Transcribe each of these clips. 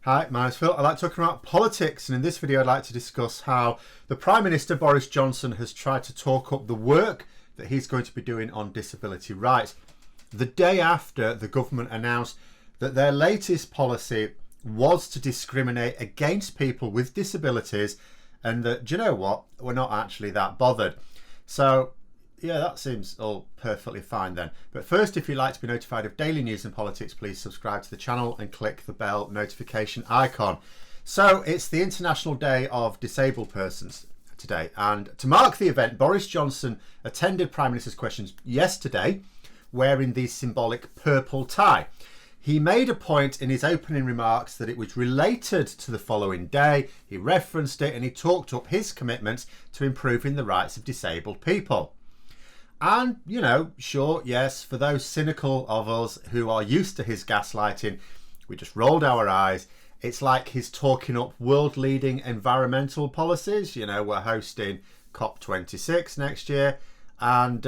Hi, my name's Phil. I like talking about politics, and in this video I'd like to discuss how the Prime Minister Boris Johnson has tried to talk up the work that he's going to be doing on disability rights the day after the government announced that their latest policy was to discriminate against people with disabilities, and that, do you know what, we're not actually that bothered. So yeah, that seems all perfectly fine then. But first, if you'd like to be notified of daily news and politics, please subscribe to the channel and click the bell notification icon. So it's the International Day of Disabled Persons today, and to mark the event, Boris Johnson attended Prime Minister's questions yesterday wearing the symbolic purple tie. He made a point in his opening remarks that it was related to the following day. He referenced it and he talked up his commitments to improving the rights of disabled people. And, you know, sure, yes, for those cynical of us who are used to his gaslighting, we just rolled our eyes. It's like he's talking up world-leading environmental policies. You know, we're hosting COP26 next year. And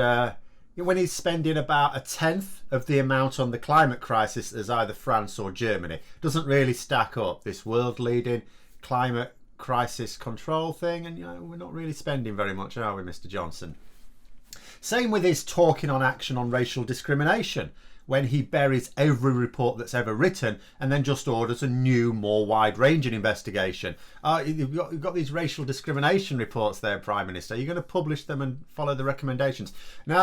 when he's spending about a tenth of the amount on the climate crisis as either France or Germany, doesn't really stack up, this world-leading climate crisis control thing. And, you know, we're not really spending very much, are we, Mr. Johnson? Same with his talking on action on racial discrimination, when he buries every report that's ever written and then just orders a new, more wide-ranging investigation. You've got these racial discrimination reports there, Prime Minister. Are you going to publish them and follow the recommendations? No.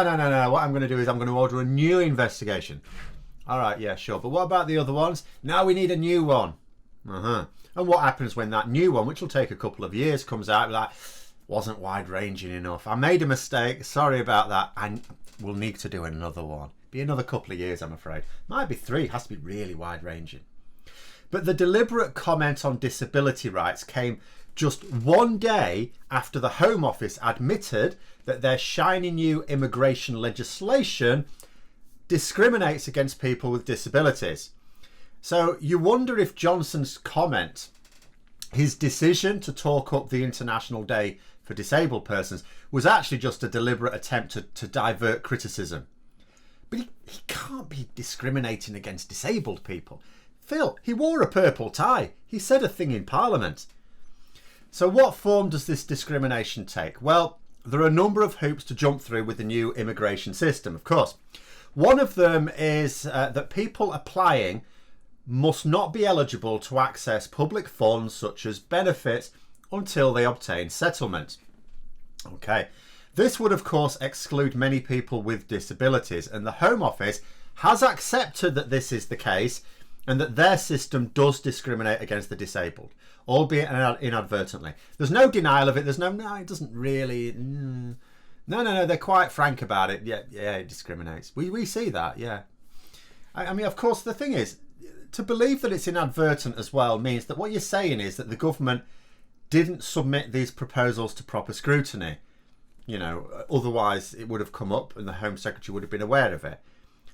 What I'm going to do is I'm going to order a new investigation. All right, yeah, sure. But what about the other ones? Now we need a new one. And what happens when that new one, which will take a couple of years, comes out like, wasn't wide-ranging enough. I made a mistake. Sorry about that. And we'll need to do another one. Be another couple of years, I'm afraid. Might be 3. Has to be really wide-ranging. But the deliberate comment on disability rights came just one day after the Home Office admitted that their shiny new immigration legislation discriminates against people with disabilities. So you wonder if Johnson's comment, his decision to talk up the International Day for Disabled Persons, was actually just a deliberate attempt to divert criticism. But he can't be discriminating against disabled people. Phil, he wore a purple tie. He said a thing in Parliament. So what form does this discrimination take? Well, there are a number of hoops to jump through with the new immigration system, of course. One of them is that people applying must not be eligible to access public funds such as benefits until they obtain settlement. Okay, this would of course exclude many people with disabilities, and the Home Office has accepted that this is the case and that their system does discriminate against the disabled, albeit inadvertently. There's no denial of it. There's no, it doesn't really. No, they're quite frank about it. Yeah, it discriminates. We see that, yeah. I mean, of course, the thing is, to believe that it's inadvertent as well means that what you're saying is that the government didn't submit these proposals to proper scrutiny. You know, otherwise it would have come up and the Home Secretary would have been aware of it.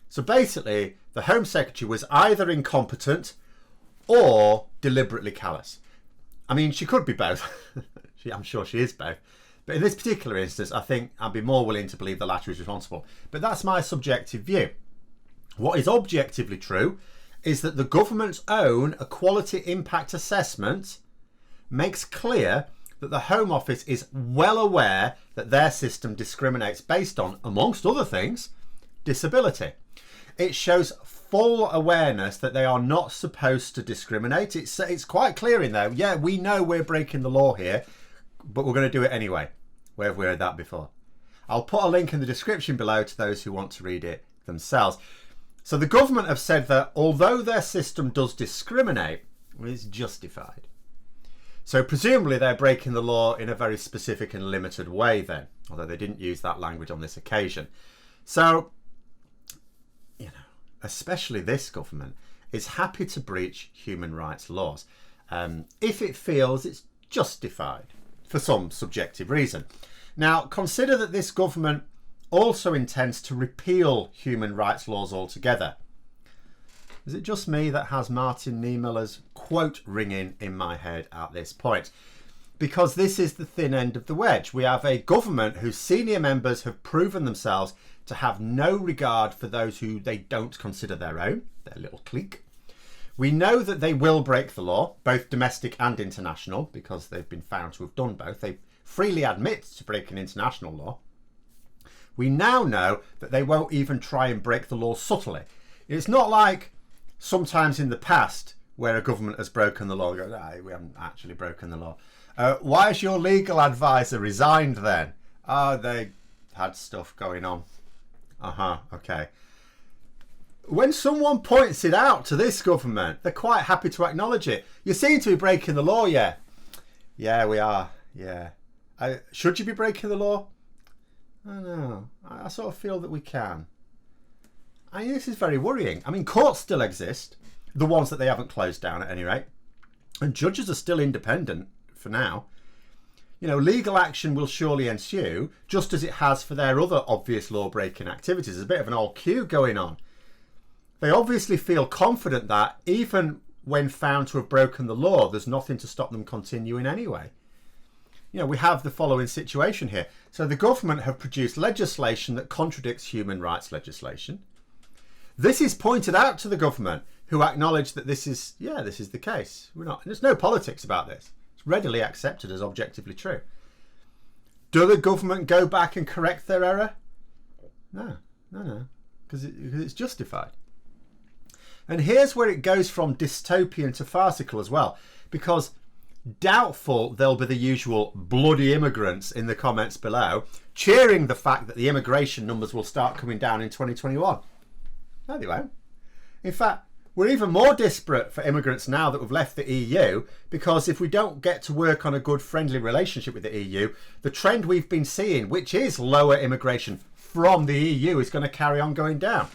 So basically, the Home Secretary was either incompetent or deliberately callous. I mean, she could be both. I'm sure she is both. But in this particular instance, I think I'd be more willing to believe the latter is responsible. But that's my subjective view. What is objectively true is that the government's own equality impact assessment makes clear that the Home Office is well aware that their system discriminates based on, amongst other things, disability. It shows full awareness that they are not supposed to discriminate. It's quite clear in there. Yeah, we know we're breaking the law here, but we're going to do it anyway. Where have we heard that before? I'll put a link in the description below to those who want to read it themselves. So the government have said that although their system does discriminate, it's justified. So presumably they're breaking the law in a very specific and limited way then, although they didn't use that language on this occasion. So, you know, especially this government is happy to breach human rights laws if it feels it's justified for some subjective reason. Now, consider that this government also intends to repeal human rights laws altogether. Is it just me that has Martin Niemöller's quote ringing in my head at this point? Because this is the thin end of the wedge. We have a government whose senior members have proven themselves to have no regard for those who they don't consider their own, their little clique. We know that they will break the law, both domestic and international, because they've been found to have done both. They freely admit to breaking international law. We now know that they won't even try and break the law subtly. It's not like sometimes in the past where a government has broken the law, they go, we haven't actually broken the law. Why has your legal advisor resigned then? Oh, they had stuff going on. Okay. When someone points it out to this government, they're quite happy to acknowledge it. You seem to be breaking the law, yeah. Yeah, we are, yeah. Should you be breaking the law? I don't know. I sort of feel that we can. I mean, this is very worrying. I mean, courts still exist, the ones that they haven't closed down at any rate. And judges are still independent for now. You know, legal action will surely ensue, just as it has for their other obvious law-breaking activities. There's a bit of an old queue going on. They obviously feel confident that even when found to have broken the law, there's nothing to stop them continuing anyway. You know, we have the following situation here. So the government have produced legislation that contradicts human rights legislation. This is pointed out to the government, who acknowledge that this is the case. There's no politics about this. It's readily accepted as objectively true. Do the government go back and correct their error? No, because it's justified. And here's where it goes from dystopian to farcical as well, because doubtful there'll be the usual bloody immigrants in the comments below cheering the fact that the immigration numbers will start coming down in 2021. No, they won't. In fact, we're even more desperate for immigrants now that we've left the EU, because if we don't get to work on a good friendly relationship with the EU, the trend we've been seeing, which is lower immigration from the EU, is going to carry on going down.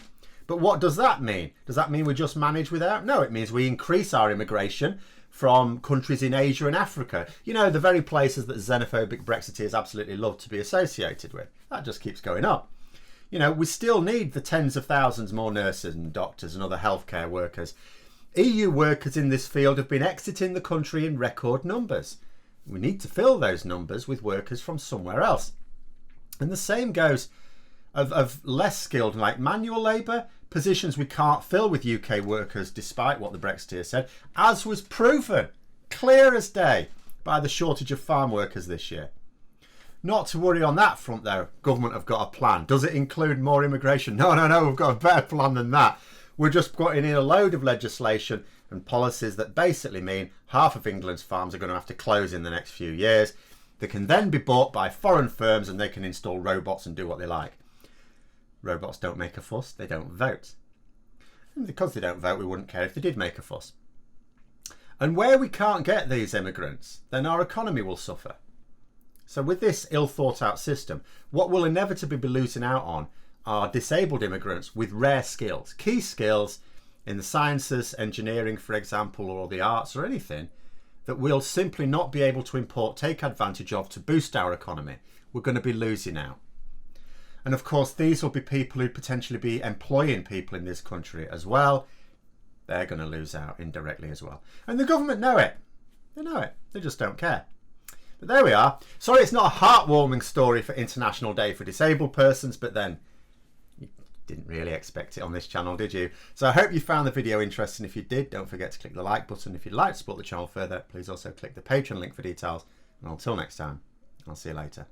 But what does that mean? Does that mean we just manage without? No, it means we increase our immigration from countries in Asia and Africa. You know, the very places that xenophobic Brexiteers absolutely love to be associated with. That just keeps going up. You know, we still need the tens of thousands more nurses and doctors and other healthcare workers. EU workers in this field have been exiting the country in record numbers. We need to fill those numbers with workers from somewhere else. And the same goes of less skilled, like manual labour, positions we can't fill with UK workers despite what the Brexiteers said, as was proven clear as day by the shortage of farm workers this year. Not to worry on that front though, government have got a plan. Does it include more immigration? No, we've got a better plan than that. We're just putting in a load of legislation and policies that basically mean half of England's farms are going to have to close in the next few years. They can then be bought by foreign firms and they can install robots and do what they like. Robots don't make a fuss, they don't vote. And because they don't vote, we wouldn't care if they did make a fuss. And where we can't get these immigrants, then our economy will suffer. So with this ill thought out system, what we'll inevitably be losing out on are disabled immigrants with rare skills, key skills in the sciences, engineering, for example, or the arts or anything that we'll simply not be able to import, take advantage of to boost our economy. We're going to be losing out. And of course, these will be people who'd potentially be employing people in this country as well. They're going to lose out indirectly as well. And the government know it. They know it. They just don't care. But there we are. Sorry, it's not a heartwarming story for International Day for Disabled Persons, but then you didn't really expect it on this channel, did you? So I hope you found the video interesting. If you did, don't forget to click the like button. If you'd like to support the channel further, please also click the Patreon link for details. And until next time, I'll see you later.